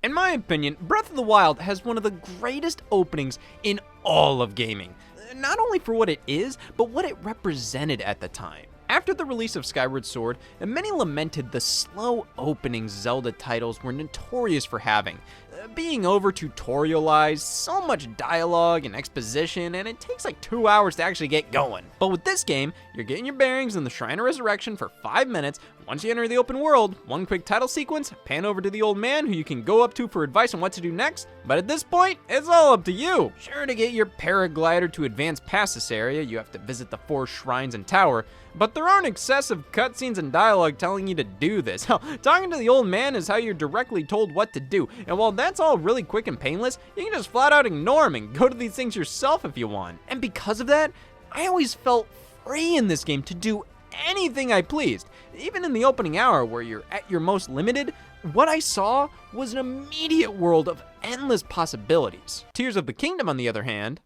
In my opinion, Breath of the Wild has one of the greatest openings in all of gaming. Not only for what it is, but what it represented at the time. After the release of Skyward Sword, many lamented the slow openings Zelda titles were notorious for having. Being over-tutorialized, so much dialogue and exposition, and it takes like 2 hours to actually get going. But with this game, you're getting your bearings in the Shrine of Resurrection for 5 minutes. Once you enter the open world, one quick title sequence, pan over to the old man who you can go up to for advice on what to do next, but at this point, it's all up to you. Sure, to get your paraglider to advance past this area, you have to visit the 4 shrines and tower, but there aren't excessive cutscenes and dialogue telling you to do this. Hell, talking to the old man is how you're directly told what to do, and while that's all really quick and painless, you can just flat out ignore him and go to these things yourself if you want. And because of that, I always felt free in this game to do anything I pleased. Even in the opening hour where you're at your most limited, what I saw was an immediate world of endless possibilities. Tears of the Kingdom, on the other hand,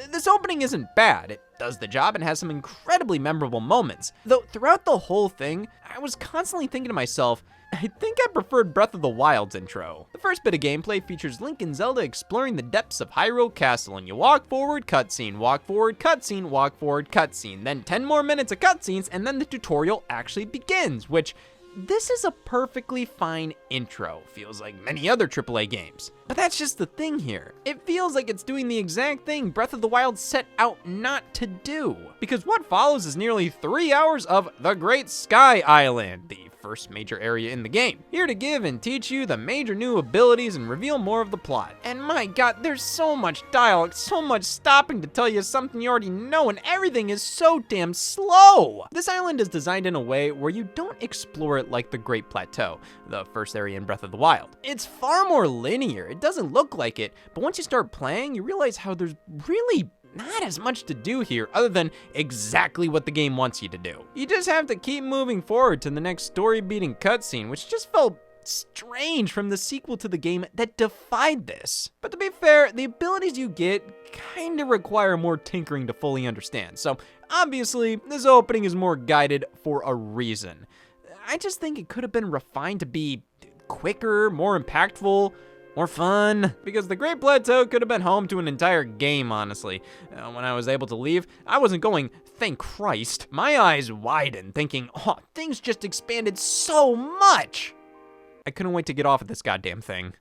this opening isn't bad. It does the job and has some incredibly memorable moments. Though throughout the whole thing, I was constantly thinking to myself, I think I preferred Breath of the Wild's intro. The first bit of gameplay features Link and Zelda exploring the depths of Hyrule Castle, and you walk forward, cutscene, walk forward, cutscene, walk forward, cutscene, then 10 more minutes of cutscenes, and then the tutorial actually begins, which this is a perfectly fine intro, feels like many other AAA games. But that's just the thing here. It feels like it's doing the exact thing Breath of the Wild set out not to do. Because what follows is nearly 3 hours of the Great Sky Island, the first major area in the game, here to give and teach you the major new abilities and reveal more of the plot. And my god, there's so much dialogue, so much stopping to tell you something you already know, and everything is so damn slow. This island is designed in a way where you don't explore it like the Great Plateau, the first area in Breath of the Wild. It's far more linear. It doesn't look like it, but once you start playing, you realize how there's really not as much to do here other than exactly what the game wants you to do. You just have to keep moving forward to the next story-beating cutscene, which just felt strange from the sequel to the game that defied this. But to be fair, the abilities you get kinda require more tinkering to fully understand, so obviously this opening is more guided for a reason. I just think it could have been refined to be quicker, more impactful, more fun, because the Great Plateau could have been home to an entire game, honestly. When I was able to leave, I wasn't going, thank Christ. My eyes widened, thinking, oh, things just expanded so much. I couldn't wait to get off of this goddamn thing.